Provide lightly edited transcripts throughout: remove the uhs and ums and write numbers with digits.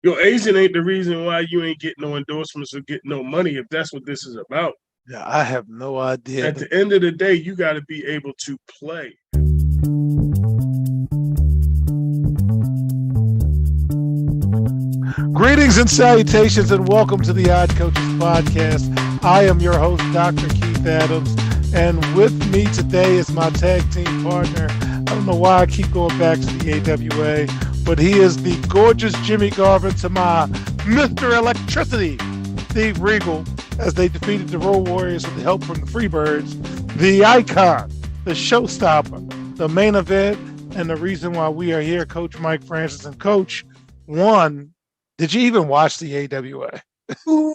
Your agent ain't the reason why you ain't getting no endorsements or getting no money if that's what this is about. Yeah, I have no idea. At the end of the day, you got to be able to play. Greetings and salutations, and welcome to the Odd Coaches Podcast. I am your host, Dr. Keith Adams, and with me today is my tag team partner. I don't know why I keep going back to the AWA, but he is the gorgeous Jimmy Garvin to my Mr. Electricity, Steve Regal, as they defeated the Road Warriors with the help from the Freebirds, the icon, the showstopper, the main event, and the reason why we are here, Coach Mike Francis. And Coach, one, did you even watch the AWA? Oh,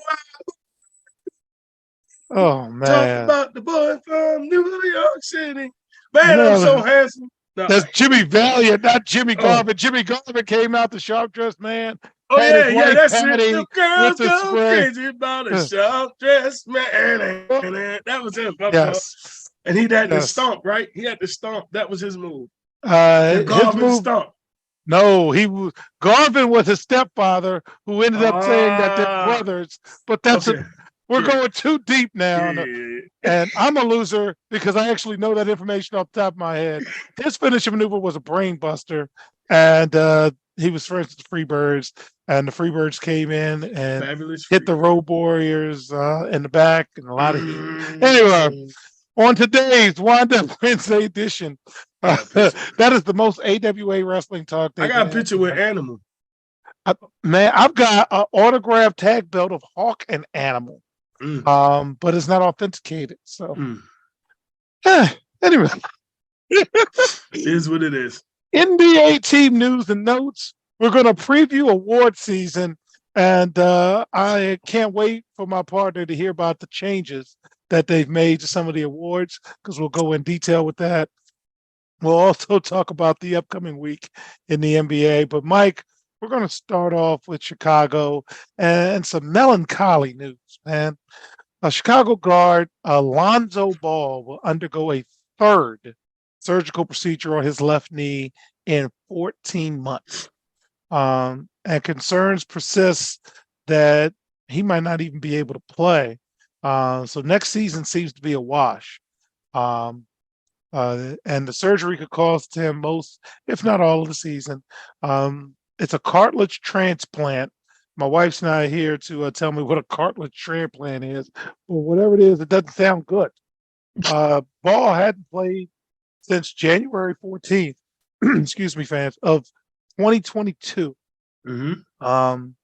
Talk man. about the boy from New York City. Man, I'm so handsome. No. That's Jimmy Valiant, not Jimmy Garvin. Oh. Jimmy Garvin came out the sharp dressed man. Oh, had his yeah, white that's patty it. The girls with the go spray. crazy about a sharp dressed man. That was him. Yes. And he had the stomp, right? He had the stomp. That was his move. The Garvin move, stomp. No, Garvin was his stepfather who ended up saying that they're brothers. But that's okay. We're going too deep now. Yeah. And I'm a loser because I actually know that information off the top of my head. His finishing maneuver was a brain buster. And he was friends with the Freebirds. And the Freebirds came in and hit the Road Warriors in the back and a lot of heat. Anyway, on today's Wind Up Wednesday edition, that is the most AWA wrestling talk. I got a picture with Animal. Man, I've got an autographed tag belt of Hawk and Animal. But it's not authenticated. So anyway. It is what it is. NBA team news and notes. We're going to preview award season, and I can't wait for my partner to hear about the changes that they've made to some of the awards, because we'll go in detail with that. We'll also talk about the upcoming week in the NBA. But Mike, we're going to start off with Chicago and some melancholy news, man. A Chicago guard, Lonzo Ball, will undergo a third surgical procedure on his left knee in 14 months. And concerns persist that he might not even be able to play. So next season seems to be a wash. And the surgery could cost him most, if not all, of the season. It's a cartilage transplant. My wife's not here to tell me what a cartilage transplant is, but whatever it is, it doesn't sound good. Ball hadn't played since January 14th, excuse me, fans, of 2022. And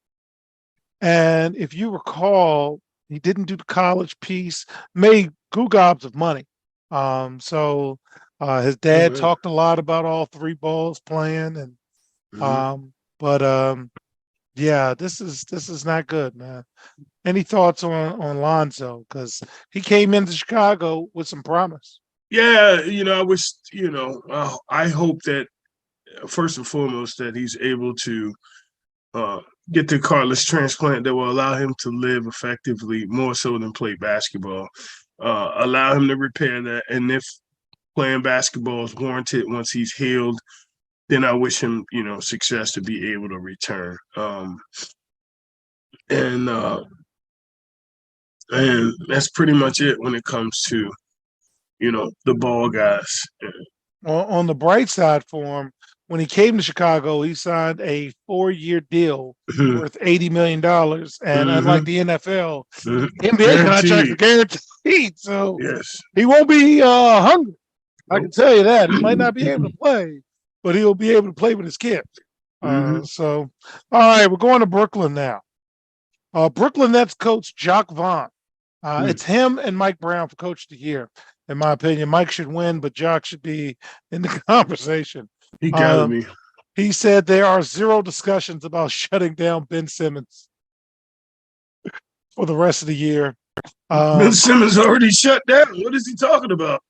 if you recall, he didn't do the college piece, made goo-gobs of money. So his dad talked a lot about all three balls playing, and yeah, this is not good, man. Any thoughts on Lonzo? Because he came into Chicago with some promise. Yeah, I wish, I hope that first and foremost that he's able to get the cartilage transplant that will allow him to live effectively more so than play basketball. Allow him to repair that, and if playing basketball is warranted once he's healed, then I wish him, success to be able to return. And that's pretty much it when it comes to, the Ball guys. On the bright side for him, when he came to Chicago, he signed a 4-year deal worth $80 million. And unlike the NFL, NBA contracts are guaranteed. So he won't be hungry. I can tell you that. He might not be able to play, but he'll be able to play with his kids. So, all right, we're going to Brooklyn now. Brooklyn Nets coach Jacques Vaughn. It's him and Mike Brown for Coach of the Year. In my opinion, Mike should win, but Jacques should be in the conversation. He got me. He said there are zero discussions about shutting down Ben Simmons for the rest of the year. Ben Simmons already shut down. What is he talking about?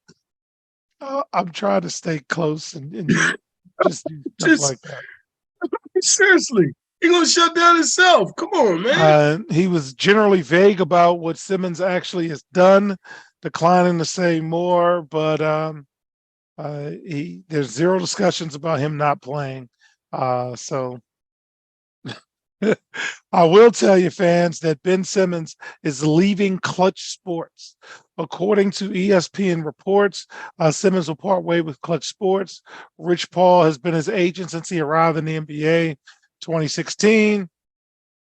I'm trying to stay close and just like that. Seriously, he's going to shut down himself. Come on, man. He was generally vague about what Simmons actually has done, declining to say more, but there's zero discussions about him not playing. So I will tell you, fans, that Ben Simmons is leaving Clutch Sports. According to ESPN reports, Simmons will part way with Clutch Sports. Rich Paul has been his agent since he arrived in the NBA 2016,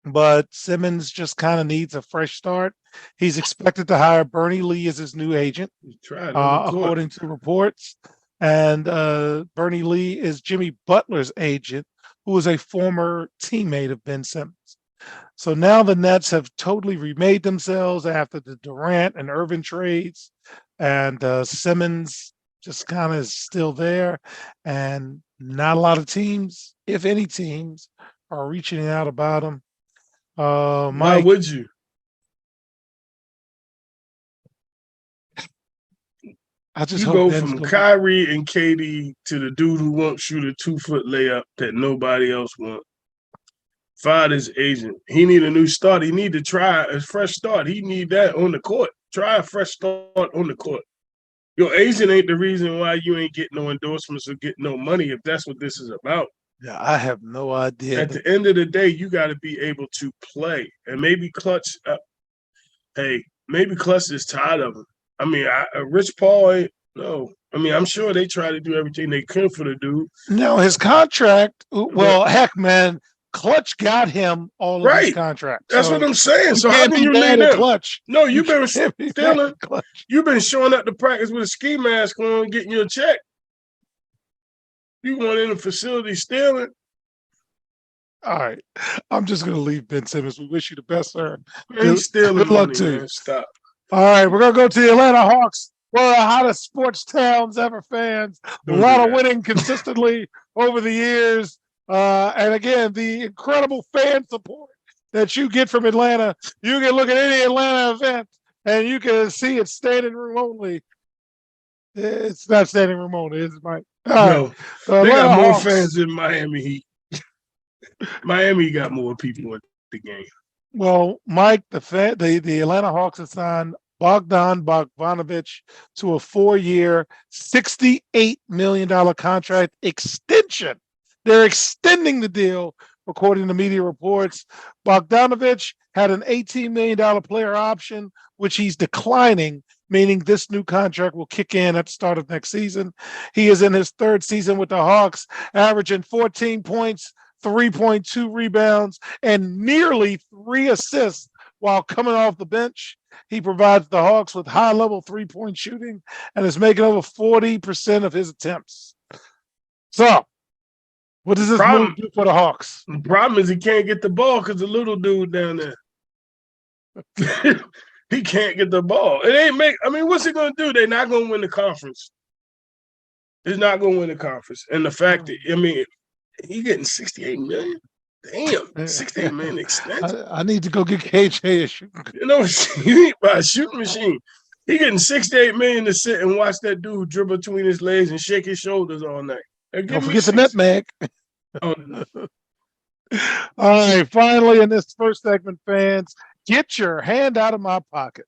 but Simmons just kind of needs a fresh start. He's expected to hire Bernie Lee as his new agent, He tried on the court. according to reports. And Bernie Lee is Jimmy Butler's agent, who is a former teammate of Ben Simmons. So now the Nets have totally remade themselves after the Durant and Irvin trades, and Simmons just kind of is still there, and not a lot of teams, if any teams, are reaching out about him. Why Mike, would you? I just You hope go Ben's from going. Kyrie and KD to the dude who won't shoot a 2-foot layup that nobody else wants. Fired his agent. He need a new start. He need to try a fresh start. He need that on the court. Try a fresh start on the court. Your agent ain't the reason why you ain't getting no endorsements or getting no money if that's what this is about. Yeah, I have no idea. At the end of the day, you got to be able to play. And maybe Clutch, maybe Clutch is tired of him. I mean, Rich Paul, no. I mean, I'm sure they try to do everything they can for the dude. No, his contract, well, heck, man, Clutch got him all of his contracts. That's what I'm saying. So how can't can be you mad leave at them? Clutch. No, you've been can't be mad stealing. at Clutch. You've been showing up to practice with a ski mask on, getting you a check. You went in the facility stealing. All right. I'm just going to leave Ben Simmons. We wish you the best, sir. He's stealing good luck money, to man. you. Stop. All right. We're going to go to the Atlanta Hawks. One of the hottest sports towns ever, fans. Don't a lot do of that. winning consistently over the years. And again, the incredible fan support that you get from Atlanta. You can look at any Atlanta event and you can see it's standing room only. It's not standing room only, is it, Mike? No, right. they got more Hawks. fans than Miami Heat. Miami got more people at the game. Well, Mike, the Atlanta Hawks have signed Bogdan Bogdanovic to a 4-year, $68 million contract extension. They're extending the deal, according to media reports. Bogdanovic had an $18 million player option, which he's declining, meaning this new contract will kick in at the start of next season. He is in his third season with the Hawks, averaging 14 points, 3.2 rebounds, and nearly 3 assists while coming off the bench. He provides the Hawks with high-level three-point shooting and is making over 40% of his attempts. So, what does this move do for the Hawks? The problem is he can't get the ball because the little dude down there. He can't get the ball. What's he going to do? They're not going to win the conference. He's not going to win the conference. And the fact that, he getting $68 million. Damn, $68 million extension. I need to go get KJ a shooting. You need to buy a shooting machine. He getting $68 million to sit and watch that dude dribble between his legs and shake his shoulders all night. Don't forget the nutmeg. Oh. All right, finally in this first segment, fans, get your hand out of my pocket.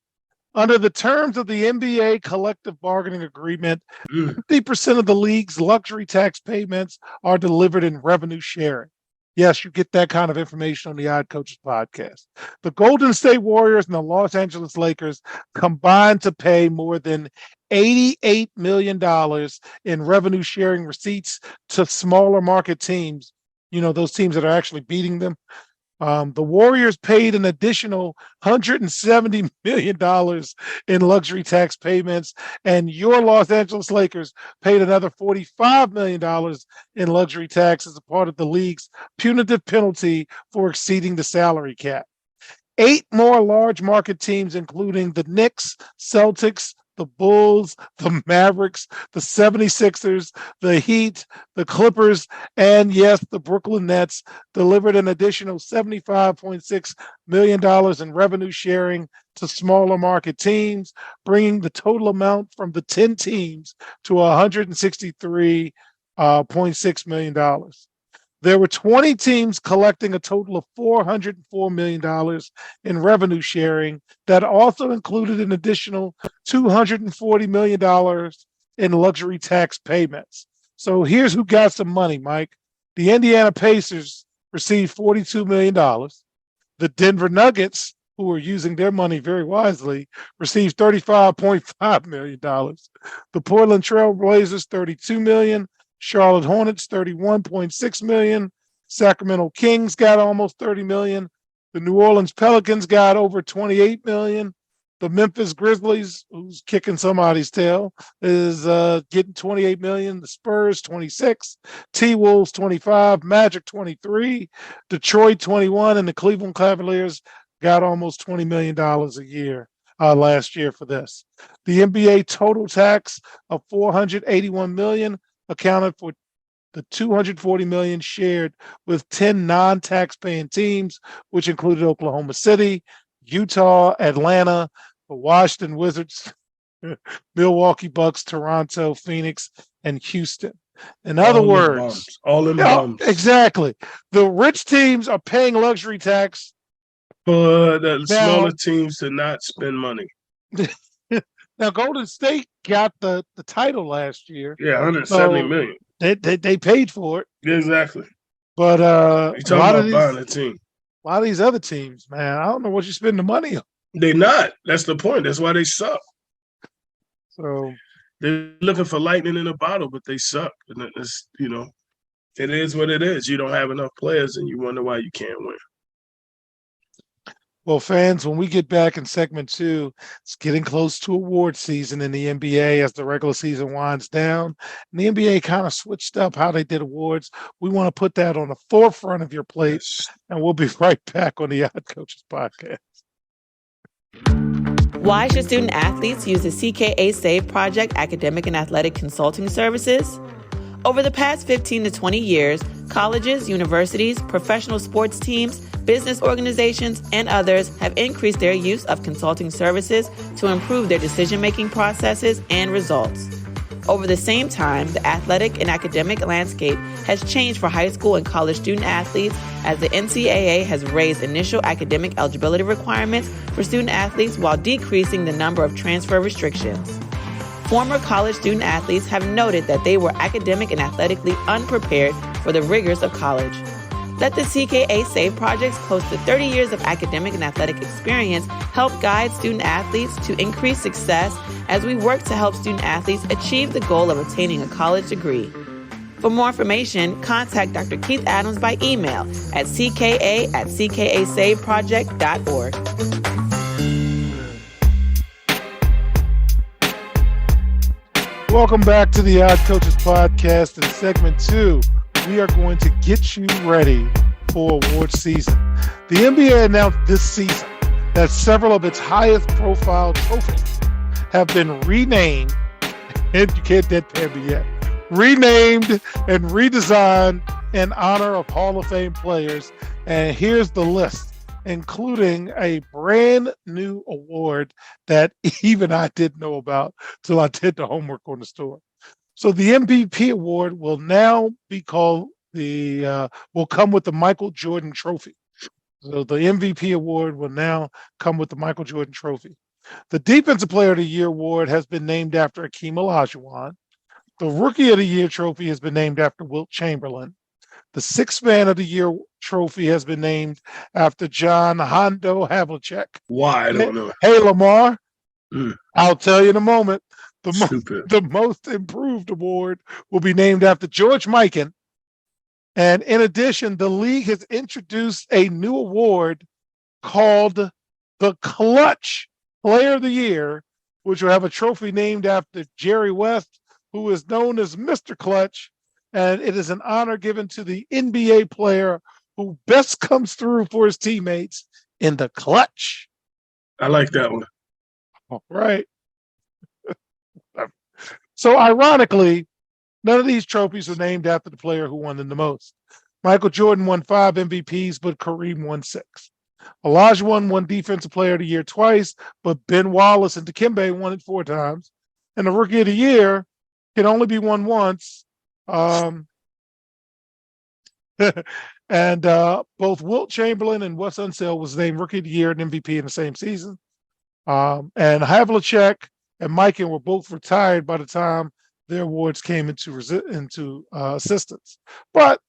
Under the terms of the NBA collective bargaining agreement, 50% of the league's luxury tax payments are delivered in revenue sharing. Yes, you get that kind of information on the Odd Coaches podcast. The Golden State Warriors and the Los Angeles Lakers combined to pay more than $88 million in revenue sharing receipts to smaller market teams, those teams that are actually beating them. The Warriors paid an additional $170 million in luxury tax payments, and your Los Angeles Lakers paid another $45 million in luxury tax as a part of the league's punitive penalty for exceeding the salary cap. 8 more large market teams, including the Knicks, Celtics, the Bulls, the Mavericks, the 76ers, the Heat, the Clippers, and yes, the Brooklyn Nets delivered an additional $75.6 million in revenue sharing to smaller market teams, bringing the total amount from the 10 teams to $163.6 million. There were 20 teams collecting a total of $404 million in revenue sharing that also included an additional $240 million in luxury tax payments. So here's who got some money, Mike. The Indiana Pacers received $42 million. The Denver Nuggets, who are using their money very wisely, received $35.5 million. The Portland Trail Blazers, $32 million. Charlotte Hornets, $31.6 million. Sacramento Kings got almost $30 million. The New Orleans Pelicans got over $28 million. The Memphis Grizzlies, who's kicking somebody's tail, is getting $28 million. The Spurs, 26. T-Wolves, 25. Magic, 23. Detroit, 21. And the Cleveland Cavaliers got almost $20 million a year last year for this. The NBA total tax of $481 million accounted for the $240 million shared with 10 non-tax paying teams, which included Oklahoma City, Utah, Atlanta, the Washington Wizards, Milwaukee Bucks, Toronto, Phoenix, and Houston. In other words, all them bums. Exactly. The rich teams are paying luxury tax. For the smaller teams to not spend money. Now, Golden State got the title last year. Yeah, $170 million. They paid for it. Exactly. But you're talking about buying a team. A lot of these other teams, man, I don't know what you spend the money on. They're not. That's the point. That's why they suck. So they're looking for lightning in a bottle, but they suck. And it's, it is what it is. You don't have enough players, and you wonder why you can't win. Well, fans, when we get back in segment 2, it's getting close to award season in the NBA as the regular season winds down. And the NBA kind of switched up how they did awards. We want to put that on the forefront of your plate, and we'll be right back on the Odd Coaches podcast. Why should student athletes use the CKA SAVE Project academic and athletic consulting services? Over the past 15 to 20 years, colleges, universities, professional sports teams, business organizations, and others have increased their use of consulting services to improve their decision-making processes and results. Over the same time, the athletic and academic landscape has changed for high school and college student athletes as the NCAA has raised initial academic eligibility requirements for student athletes while decreasing the number of transfer restrictions. Former college student athletes have noted that they were academic and athletically unprepared for the rigors of college. Let the CKA SAVE Project's close to 30 years of academic and athletic experience help guide student athletes to increase success as we work to help student athletes achieve the goal of obtaining a college degree. For more information, contact Dr. Keith Adams by email at cka@ckasaveproject.org. Welcome back to the Odd Coaches podcast. In segment 2, we are going to get you ready for award season. The NBA announced this season that several of its highest profile trophies have been renamed, and you can't deadpan me yet, renamed and redesigned in honor of Hall of Fame players. And here's the list, including a brand new award that even I didn't know about till I did the homework on the store. So the MVP award will now be called will come with the Michael Jordan Trophy. So the MVP award will now come with the Michael Jordan Trophy. The Defensive Player of the Year award has been named after Akeem Olajuwon. The Rookie of the Year trophy has been named after Wilt Chamberlain. The Sixth Man of the Year trophy has been named after John Hondo Havlicek. Why? I don't know. Hey, Lamar, I'll tell you in a moment. The most improved award will be named after George Mikan. And in addition, the league has introduced a new award called the Clutch Player of the Year, which will have a trophy named after Jerry West, who is known as Mr. Clutch. And it is an honor given to the NBA player who best comes through for his teammates in the clutch. I like that one. All right. So ironically, none of these trophies were named after the player who won them the most. Michael Jordan won 5 MVPs, but Kareem won 6. Olajuwon won Defensive Player of the Year twice, but Ben Wallace and Dikembe won it 4 times. And the Rookie of the Year can only be won once. And both Wilt Chamberlain and Wes Unseld was named Rookie of the Year and MVP in the same season. And Havlicek and Mikan were both retired by the time their awards came into assistance. But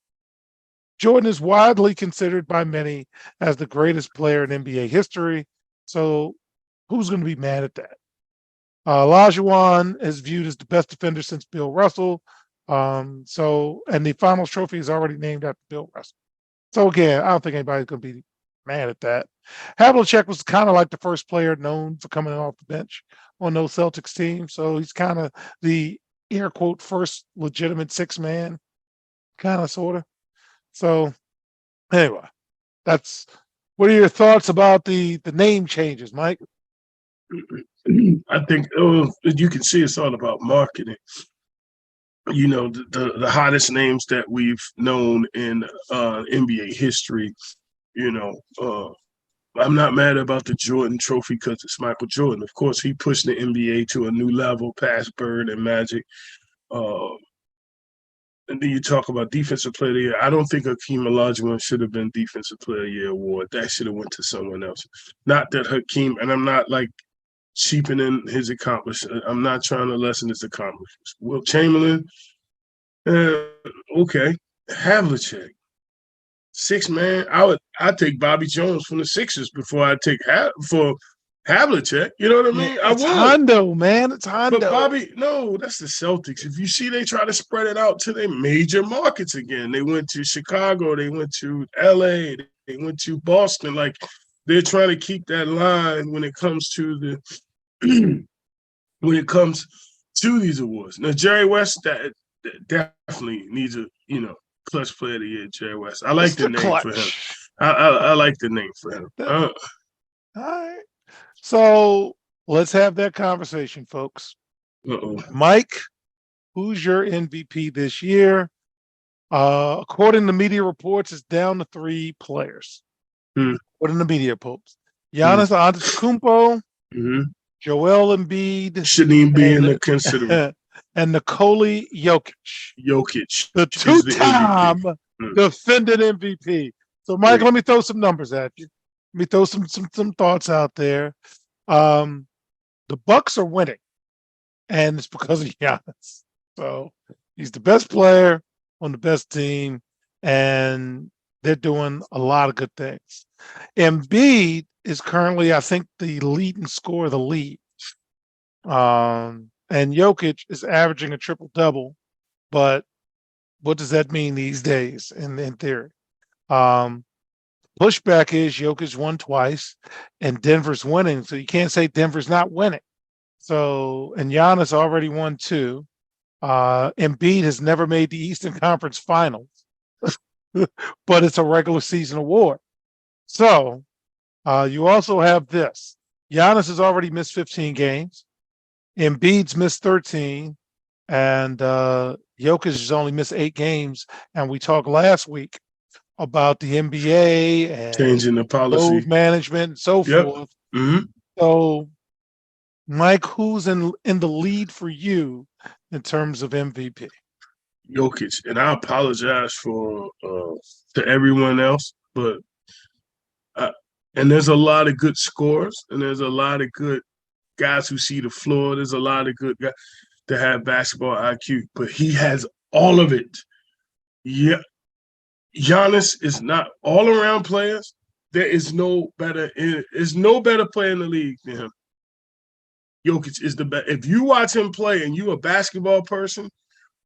Jordan is widely considered by many as the greatest player in NBA history. So who's going to be mad at that? Olajuwon is viewed as the best defender since Bill Russell. And the finals trophy is already named after Bill Russell. So again, I don't think anybody's going to be mad at that. Havlicek was kind of like the first player known for coming off the bench on those Celtics teams. So he's kind of the air quote first legitimate six man, kind of sort of. So anyway, what are your thoughts about the name changes, Mike? I think you can see it's all about marketing. You know, the hottest names that we've known in NBA history. You know, I'm not mad about the Jordan Trophy because it's Michael Jordan. Of course, he pushed the NBA to a new level past Bird and Magic. And then you talk about Defensive Player of the Year. I don't think Hakeem Olajuwon should have been Defensive Player of the Year award. That should have went to someone else. Not that Hakeem, and I'm not like cheapening his accomplishments. I'm not trying to lessen his accomplishments. Will Chamberlain, okay. Havlicek, six man. I'd take Bobby Jones from the Sixers before I take for Havlicek. You know what I mean? It's Hondo, man. It's Hondo. But Bobby, no, that's the Celtics. If you see, they try to spread it out to their major markets again. They went to Chicago. They went to LA. They went to Boston. Like, they're trying to keep that line when it comes to these awards. Now, Jerry West, that definitely needs a clutch player of the year. Jerry West. I like the name for him. I like the name for him. All right. So let's have that conversation, folks. Mike, who's your MVP this year? According to media reports, it's down to 3 players. According to media reports, Giannis Antetokounmpo, Joel Embiid shouldn't even be in the consideration, and Nikola Jokic. The two-time defending MVP. So, Mike, let me throw some numbers at you. Let me throw some thoughts out there. The Bucks are winning, and it's because of Giannis. So he's the best player on the best team, and they're doing a lot of good things. Embiid is currently, I think, the leading scorer of the league. And Jokic is averaging a triple-double, but what does that mean these days in theory? Pushback is Jokic won twice and Denver's winning. So you can't say Denver's not winning. So, and Giannis already won 2. Embiid has never made the Eastern Conference Finals, but it's a regular season award. So you also have this. Giannis has already missed 15 games. Embiid's missed 13. And Jokic has only missed 8 games. And we talked last week about the NBA and changing the policy, load management, and so forth. So, Mike, who's in the lead for you in terms of MVP? Jokic, and I apologize for to everyone else, but and there's a lot of good scorers, and there's a lot of good guys who see the floor. There's a lot of good guys that have basketball IQ, but he has all of it. Yeah. Giannis is not all-around players. There is no better player in the league than him. Jokic is the best. If you watch him play and you're a basketball person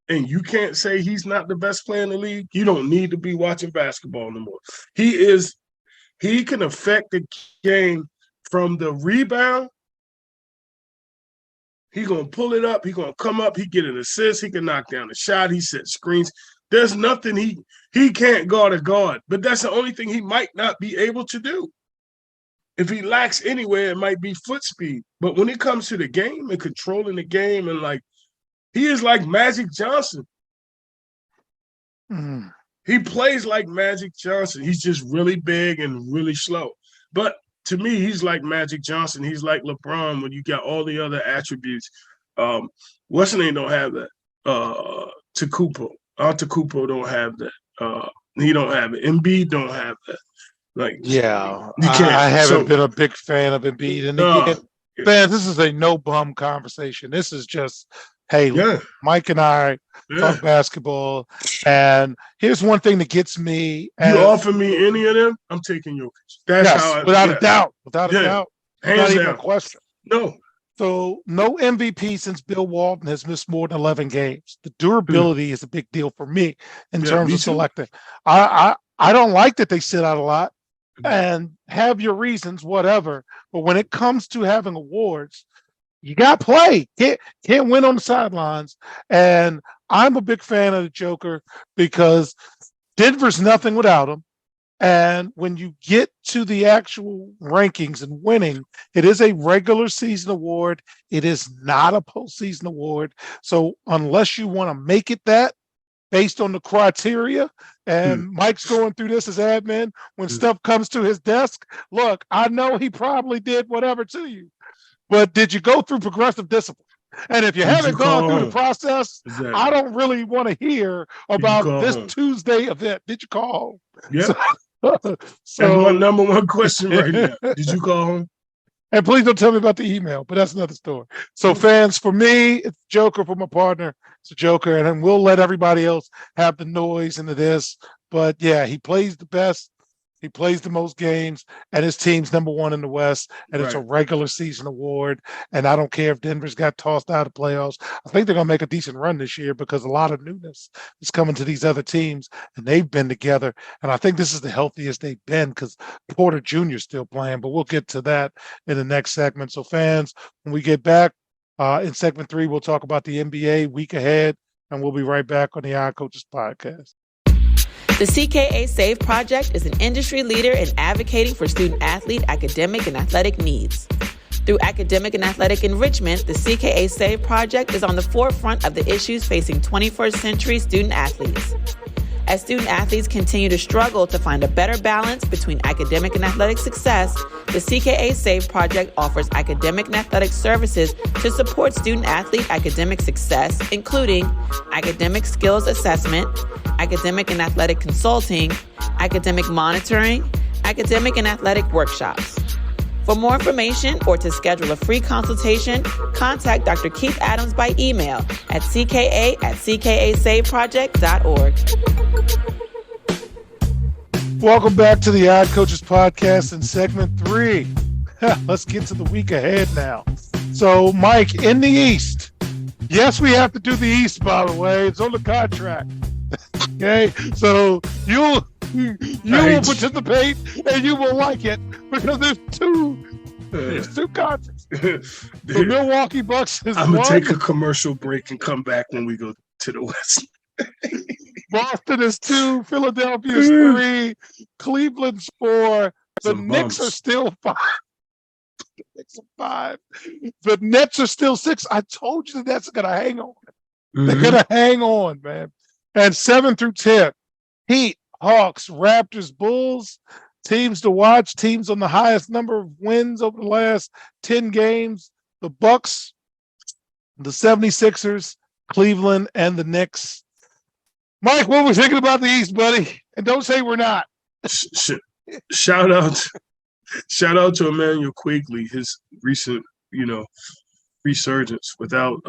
and you can't say he's not the best player in the league, you don't need to be watching basketball anymore. He can affect the game from the rebound. He's going to pull it up. He's going to come up. He get an assist. He can knock down a shot. He sets screens. There's nothing he can't guard a guard, but that's the only thing he might not be able to do. If he lacks anywhere, it might be foot speed. But when it comes to the game and controlling the game, and he is like Magic Johnson. He plays like Magic Johnson. He's just really big and really slow. But to me, he's like Magic Johnson. He's like LeBron when you got all the other attributes. What's the name don't have that? Antetokounmpo don't have that. He don't have it. Embiid don't have that. You can't. I haven't been a big fan of Embiid. And again, man, this is a no bum conversation. This is just Hey, Yeah. Mike and I talk Yeah. basketball, and here's one thing that gets me. You And offer me any of them, I'm taking Jokic. That's yes, how I, without a yeah. doubt, without a Yeah. doubt, it's not Hands even a down. question. No. So no MVP since Bill Walton has missed more than 11 games. The Mm. durability is a big deal for me in Yeah, terms me of too. selecting. I don't like that they sit out a lot Mhm. and have your reasons, whatever. But when it comes to having awards, you got to play. Can't win on the sidelines. And I'm a big fan of the Joker because Denver's nothing without him. And when you get to the actual rankings and winning, it is a regular season award. It is not a postseason award. So unless you want to make it that based on the criteria, and Mike's going through this as admin, when stuff comes to his desk, look, I know he probably did whatever to you, but did you go through progressive discipline? And if you Did you haven't gone call through the home? process, Exactly. I don't really want to hear Did you about call this home? Tuesday event. Did you call home? Yeah. So, That's my number one question right now. Did you call home? And please don't tell me about the email, but that's another story. So, Mm. fans, for me, it's Joker. For my partner, it's a Joker. And then we'll let everybody else have the noise into this. But yeah, he plays the best. He plays the most games, and his team's number one in the West, and it's a Right. regular season award. And I don't care if Denver's got tossed out of playoffs. I think they're going to make a decent run this year because a lot of newness is coming to these other teams, and they've been together. And I think this is the healthiest they've been because Porter Jr. is still playing, but we'll get to that in the next segment. So, fans, when we get back in segment 3, we'll talk about the NBA week ahead, and we'll be right back on the Eye Coaches podcast. The CKA SAVE Project is an industry leader in advocating for student-athlete academic and athletic needs. Through academic and athletic enrichment, the CKA SAVE Project is on the forefront of the issues facing 21st century student-athletes. As student-athletes continue to struggle to find a better balance between academic and athletic success, the CKA SAVE Project offers academic and athletic services to support student-athlete academic success, including academic skills assessment, academic and athletic consulting, academic monitoring, academic and athletic workshops. For more information or to schedule a free consultation, contact Dr. Keith Adams by email at cka@ckasaveproject.org. Welcome back to the Odd Coaches podcast in segment 3. Let's get to the week ahead now. So, Mike, in the East, yes, we have to do the East, by the way. It's on the contract. Okay, so you will participate and you will like it because there's two conferences. The Milwaukee Bucks is I'm one. gonna take a commercial break and come back when we go to the West. Boston is 2, Philadelphia is 3, Cleveland's 4. The Some Knicks bums. are still 5. The Knicks are 5. The Nets are still 6. I told you the Nets are gonna hang on. They're gonna hang on, man. And 7 through 10, Heat, Hawks, Raptors, Bulls, teams to watch, teams on the highest number of wins over the last 10 games. The Bucks, the 76ers, Cleveland, and the Knicks. Mike, what we're thinking about the East, buddy? And don't say we're not. Shout out to Emmanuel Quigley, his recent, resurgence without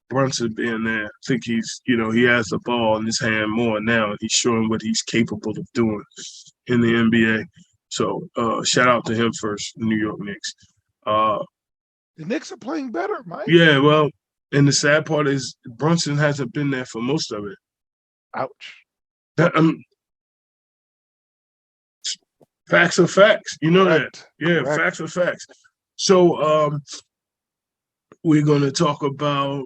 Brunson being there. I think he's, he has the ball in his hand more now, and he's showing what he's capable of doing in the NBA. So shout out to him first, New York Knicks. The Knicks are playing better, Mike. Yeah, well, and the sad part is Brunson hasn't been there for most of it. Ouch. Facts are facts. You know Correct. that. Yeah, Correct. Facts are facts. So we're going to talk about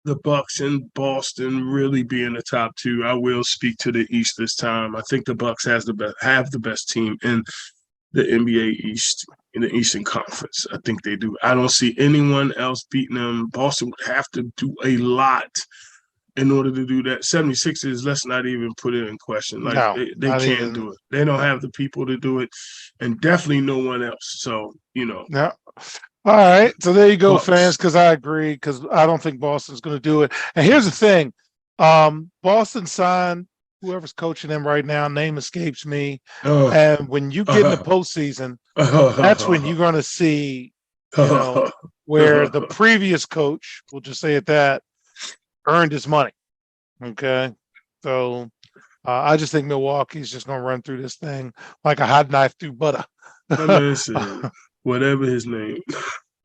the Bucks and Boston really being the top 2. I will speak to the East this time. I think the Bucks have the best team in the NBA East, in the Eastern Conference. I think they do. I don't see anyone else beating them. Boston would have to do a lot in order to do that. 76ers, let's not even put it in question. Like they can't do it. They don't have the people to do it, and definitely no one else. So, No. All right. So there you go, Bucks. fans, because I agree, because I don't think Boston's going to do it. And here's the thing. Boston signed whoever's coaching them right now, name escapes me. And when you get in the postseason, that's when you're going to see, where the previous coach, we'll just say it that, earned his money. Okay. So I just think Milwaukee's just going to run through this thing like a hot knife through butter. My man said, whatever his name.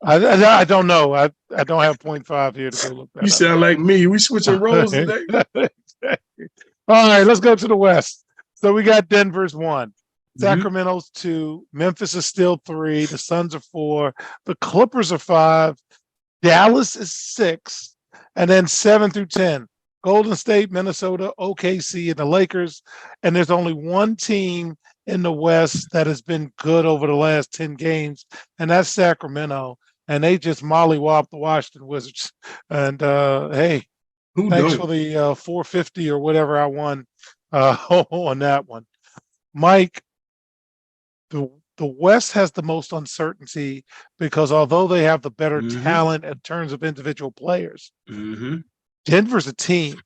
I don't know. I don't have 0.5 here to go look that You up. sound like me. We switching roles today. All right, let's go to the West. So we got Denver's 1, Mhm. Sacramento's 2, Memphis is still 3, the Suns are 4, the Clippers are 5, Dallas is 6, and then 7 through 10, Golden State, Minnesota, OKC, and the Lakers. And there's only one team in the West that has been good over the last 10 games, and that's Sacramento. And they just mollywopped the Washington Wizards. And hey, Who thanks don't? for the 450 or whatever I won on that one. Mike, the West has the most uncertainty because although they have the better Mhm. talent in terms of individual players, Mm-hmm. Denver's a team.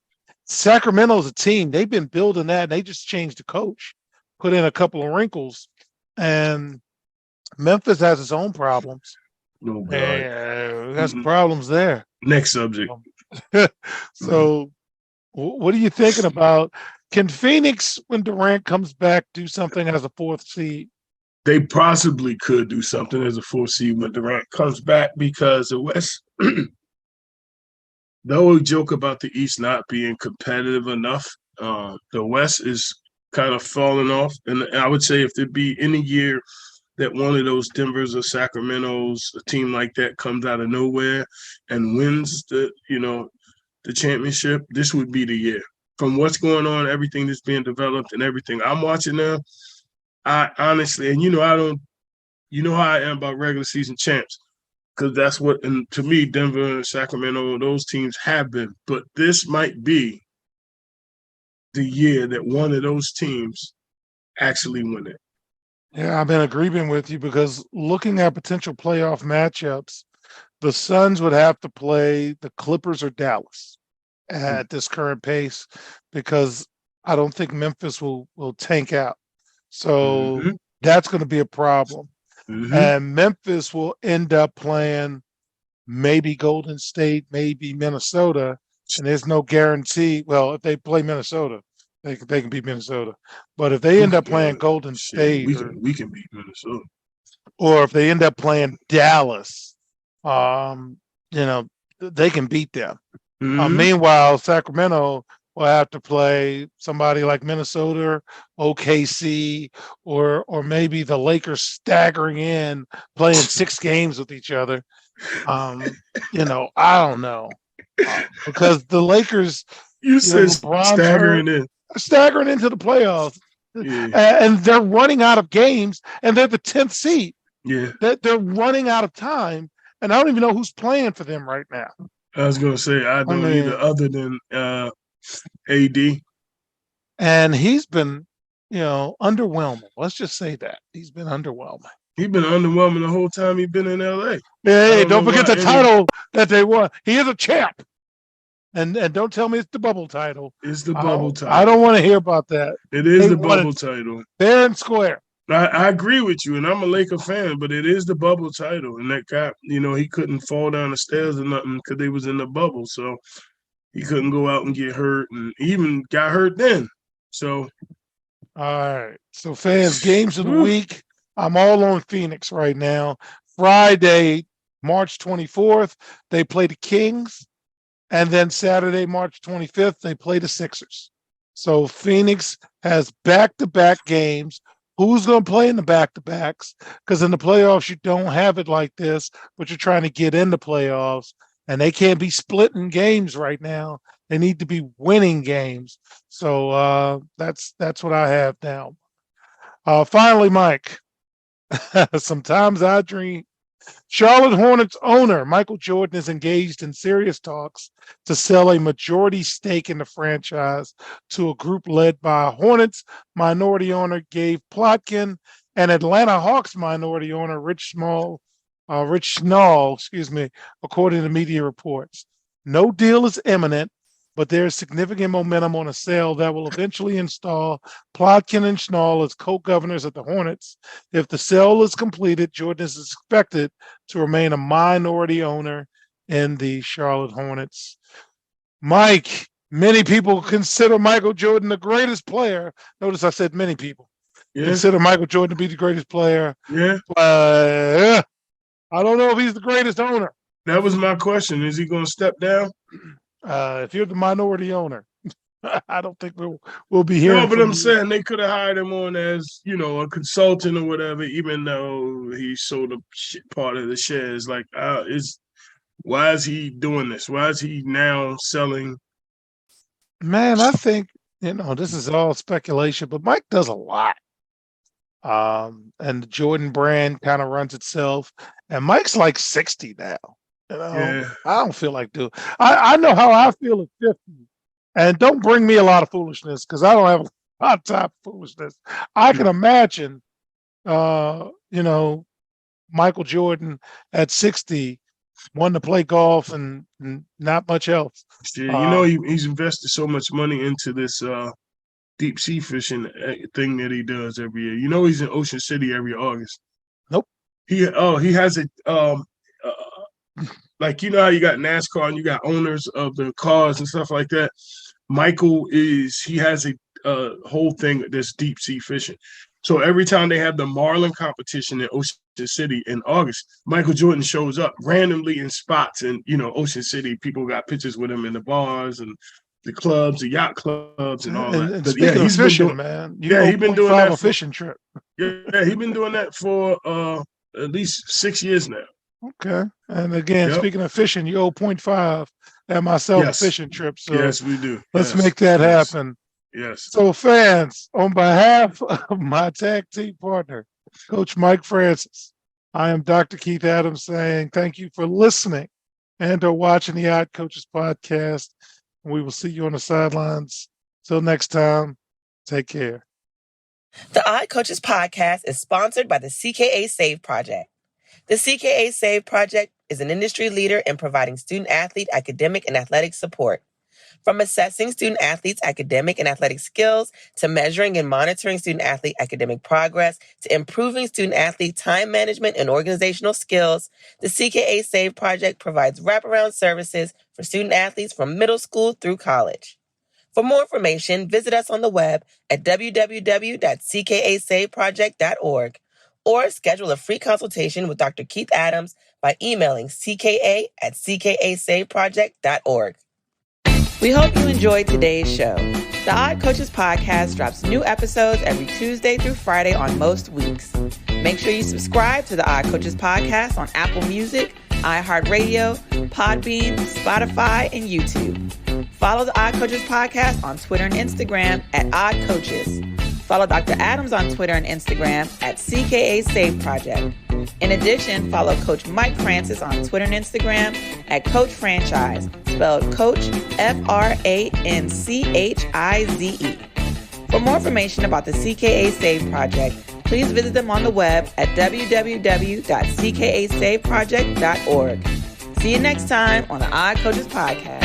Sacramento's a team. They've been building that, and they just changed the coach, put in a couple of wrinkles, and Memphis has its own problems. Oh, God. And has problems there. Next subject. So, what are you thinking about? Can Phoenix, when Durant comes back, do something as a 4th seed? They possibly could do something as a 4 seed when Durant comes back because the West, the old joke about the East not being competitive enough, the West is kind of falling off. And I would say if there'd be any year that one of those Denvers or Sacramento's, a team like that comes out of nowhere and wins the championship, this would be the year. From what's going on, everything that's being developed and everything I'm watching now, I honestly, and how I am about regular season champs, because that's what, and to me, Denver and Sacramento, those teams have been. But this might be the year that one of those teams actually win it. Yeah, I'm in agreement with you because looking at potential playoff matchups, the Suns would have to play the Clippers or Dallas at this current pace because I don't think Memphis will tank out. So that's going to be a problem. And Memphis will end up playing maybe Golden State, maybe Minnesota, and there's no guarantee. Well, if they play Minnesota, they can beat Minnesota. But if they end up playing Golden State, we can beat Minnesota. Or if they end up playing Dallas, they can beat them. Meanwhile, Sacramento will have to play somebody like Minnesota, OKC, or maybe the Lakers staggering in, playing 6 games with each other. I don't know. Because the Lakers, you said staggering into the playoffs. Yeah. And they're running out of games, and they're the 10th seed. Yeah. They're running out of time, and I don't even know who's playing for them right now. I was going to say, I don't either, other than AD. And he's been, underwhelming. Let's just say that. He's been underwhelming. He's been underwhelming the whole time he's been in LA. Hey, don't forget the title that they won. He is a champ. And don't tell me it's the bubble title. It's the bubble title. I don't want to hear about that. It is the bubble title. Fair and square. I agree with you, and I'm a Laker fan, but it is the bubble title. And that guy, he couldn't fall down the stairs or nothing because they was in the bubble. So he couldn't go out and get hurt, and even got hurt then. So. All right. So, fans, games of the week. I'm all on Phoenix right now. Friday, March 24th, they play the Kings. And then Saturday, March 25th, they play the Sixers. So Phoenix has back-to-back games. Who's going to play in the back-to-backs? Because in the playoffs, you don't have it like this, but you're trying to get in the playoffs, and they can't be splitting games right now. They need to be winning games. So that's what I have now. Finally, Mike, sometimes I dream. Charlotte Hornets owner Michael Jordan is engaged in serious talks to sell a majority stake in the franchise to a group led by Hornets minority owner Gabe Plotkin and Atlanta Hawks minority owner Rich Schnall, according to media reports. No deal is imminent, but there's significant momentum on a sale that will eventually install Plotkin and Schnall as co-governors at the Hornets. If the sale is completed, Jordan is expected to remain a minority owner in the Charlotte Hornets. Mike, many people consider Michael Jordan the greatest player. Notice I said many people consider Michael Jordan to be the greatest player. Yeah. I don't know if he's the greatest owner. That was my question. Is he going to step down? If you're the minority owner, I don't think we'll be here. No, but I'm saying they could have hired him on as, a consultant or whatever, even though he sold a part of the shares. Like, why is he doing this? Why is he now selling? Man, I think, this is all speculation, but Mike does a lot. And the Jordan brand kind of runs itself. And Mike's like 60 now. I don't feel like doing. I know how I feel at 50. And don't bring me a lot of foolishness because I don't have a lot of time for foolishness. I can imagine, Michael Jordan at 60 wanting to play golf and not much else. Yeah, he's invested so much money into this deep sea fishing thing that he does every year. He's in Ocean City every August. Nope. He has a like how you got NASCAR and you got owners of the cars and stuff like that. Michael he has a whole thing that's deep sea fishing. So every time they have the Marlin competition in Ocean City in August, Michael Jordan shows up randomly in spots in Ocean City. People got pictures with him in the bars and the clubs, the yacht clubs, and all that. And speaking of fishing, man, he's been doing that fishing trip. Yeah, he's been doing that for at least 6 years now. Okay, and again, speaking of fishing, you owe 0.5 at myself a fishing trip. So yes, we do. Let's make that happen. Yes. So, fans, on behalf of my tag team partner, Coach Mike Francis, I am Dr. Keith Adams saying thank you for listening and or watching the Odd Coaches podcast. We will see you on the sidelines. Till next time, take care. The Odd Coaches podcast is sponsored by the CKA Save Project. The CKA Save Project is an industry leader in providing student-athlete academic and athletic support. From assessing student-athletes' academic and athletic skills, to measuring and monitoring student-athlete academic progress, to improving student-athlete time management and organizational skills, the CKA Save Project provides wraparound services for student-athletes from middle school through college. For more information, visit us on the web at www.ckasaveproject.org or schedule a free consultation with Dr. Keith Adams by emailing cka@ckasaveproject.org. We hope you enjoyed today's show. The Odd Coaches podcast drops new episodes every Tuesday through Friday on most weeks. Make sure you subscribe to the Odd Coaches podcast on Apple Music, iHeartRadio, Podbean, Spotify, and YouTube. Follow the Odd Coaches podcast on Twitter and Instagram at Odd Coaches. Follow Dr. Adams on Twitter and Instagram at CKA Save Project. In addition, follow Coach Mike Francis on Twitter and Instagram at Coach Franchise, spelled Coach FRANCHIZE. For more information about the CKA Save Project, please visit them on the web at www.ckasaveproject.org. See you next time on the Odd Coaches Podcast.